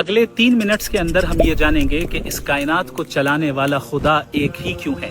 اگلے 3 منٹس کے اندر ہم یہ جانیں گے کہ اس کائنات کو چلانے والا خدا ایک ہی کیوں ہے۔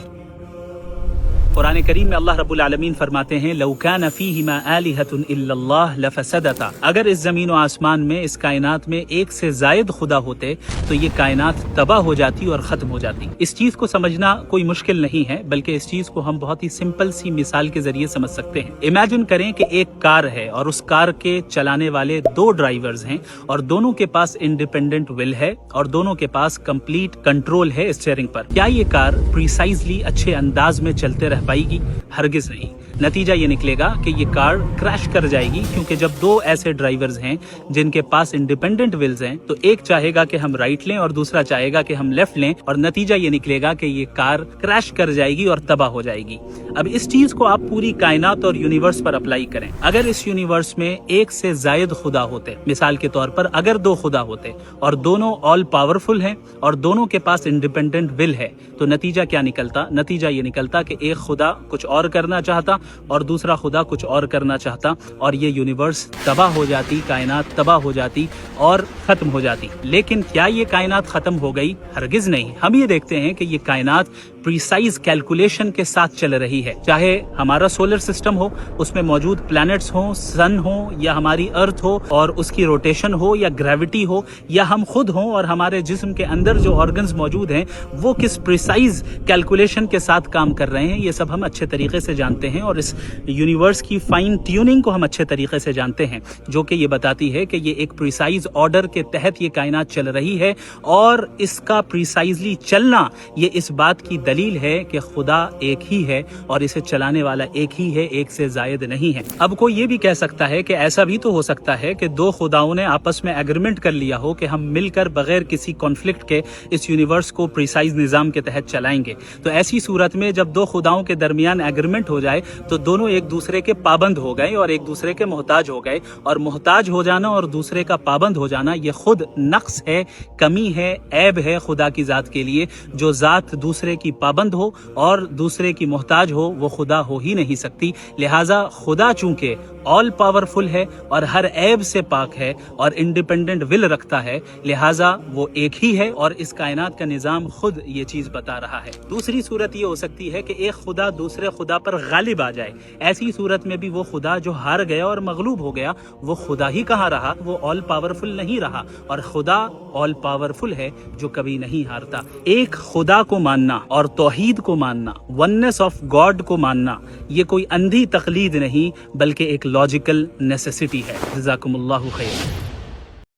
قرآن کریم میں اللہ رب العالمین فرماتے ہیں لو کان فیہما آلہۃ الا اللہ لفسدتا، اگر اس زمین و آسمان میں اس کائنات میں ایک سے زائد خدا ہوتے تو یہ کائنات تباہ ہو جاتی اور ختم ہو جاتی۔ اس چیز کو سمجھنا کوئی مشکل نہیں ہے، بلکہ اس چیز کو ہم بہت ہی سمپل سی مثال کے ذریعے سمجھ سکتے ہیں۔ امیجن کریں کہ ایک کار ہے اور اس کار کے چلانے والے 2 ڈرائیورز ہیں اور دونوں کے پاس انڈیپینڈنٹ ول ہے اور دونوں کے پاس کمپلیٹ کنٹرول ہے اسٹیئرنگ پر۔ کیا یہ کار پریسائزلی اچھے انداز میں چلتے رہ پائے گی؟ ہرگز نہیں۔ نتیجہ یہ نکلے گا کہ یہ کار کریش کر جائے گی، کیونکہ جب 2 ایسے ڈرائیورز ہیں جن کے پاس انڈیپینڈنٹ ولز ہیں تو ایک چاہے گا کہ ہم رائٹ لیں اور دوسرا چاہے گا کہ ہم لیفٹ لیں، اور نتیجہ یہ نکلے گا کہ یہ کار کریش کر جائے گی اور تباہ ہو جائے گی۔ اب اس چیز کو آپ پوری کائنات اور یونیورس پر اپلائی کریں۔ اگر اس یونیورس میں ایک سے زائد خدا ہوتے، مثال کے طور پر اگر 2 خدا ہوتے اور دونوں آل پاورفل ہیں اور دونوں کے پاس انڈیپینڈنٹ ول ہے، تو نتیجہ کیا نکلتا؟ نتیجہ یہ نکلتا کہ ایک خدا کچھ اور کرنا چاہتا اور دوسرا خدا کچھ اور کرنا چاہتا، اور یہ یونیورس تباہ ہو جاتی، کائنات تباہ ہو جاتی اور ختم ہو جاتی۔ لیکن کیا یہ کائنات ختم ہو گئی؟ ہرگز نہیں۔ ہم یہ دیکھتے ہیں کہ یہ کائنات پریسائز کیلکولیشن کے ساتھ چل رہی ہے، چاہے ہمارا سولر سسٹم ہو، اس میں موجود پلانٹس ہوں، سن ہو یا ہماری ارتھ ہو اور اس کی روٹیشن ہو یا گریوٹی ہو، یا ہم خود ہوں اور ہمارے جسم کے اندر جو آرگنز موجود ہیں وہ کس پریسائز کیلکولیشن کے ساتھ کام کر رہے ہیں، یہ سب ہم اچھے طریقے سے جانتے ہیں، اور اس یونیورس کی فائن ٹیوننگ کو ہم اچھے طریقے سے جانتے ہیں، جو کہ یہ بتاتی ہے کہ یہ ایک پریسائز آرڈر کے تحت یہ کائنات چل رہی ہے، اور اس کا پریسائزلی چلنا یہ اس بات کی دلیل ہے کہ خدا ایک ہی ہے اور اسے چلانے والا ایک ہی ہے، ایک سے زائد نہیں ہے۔ اب کوئی یہ بھی کہہ سکتا ہے کہ ایسا بھی تو ہو سکتا ہے کہ 2 خداؤں نے آپس میں ایگریمنٹ کر لیا ہو کہ ہم مل کر بغیر کسی کانفلکٹ کے اس یونیورس کو پریسائز نظام کے تحت چلائیں گے۔ تو ایسی صورت میں جب 2 خداؤں کے درمیان ایگریمنٹ ہو جائے تو دونوں ایک دوسرے کے پابند ہو گئے اور ایک دوسرے کے محتاج ہو گئے، اور محتاج ہو جانا اور دوسرے کا پابند ہو جانا یہ خود نقص ہے، کمی ہے، عیب ہے خدا کی ذات کے لیے۔ جو ذات دوسرے کی پابند ہو اور دوسرے کی محتاج ہو وہ خدا ہو ہی نہیں سکتی۔ لہٰذا خدا چونکہ آل پاورفل ہے اور ہر عیب سے پاک ہے اور انڈیپینڈنٹ ول رکھتا ہے، لہٰذا وہ ایک ہی ہے، اور اس کائنات کا نظام خود یہ چیز بتا رہا ہے۔ دوسری صورت یہ ہو سکتی ہے کہ ایک خدا دوسرے خدا پر غالب آ جائے۔ ایسی صورت میں بھی وہ خدا جو ہار گیا اور مغلوب ہو گیا وہ خدا ہی کہاں رہا، وہ آل پاورفل نہیں رہا، اور خدا آل پاورفل ہے جو کبھی نہیں ہارتا۔ ایک خدا کو ماننا اور توحید کو ماننا، وننس آف گاڈ کو ماننا، یہ کوئی اندھی تقلید نہیں بلکہ ایک لاجیکل نیسیسٹی ہے۔ جزاکم اللہ خیر۔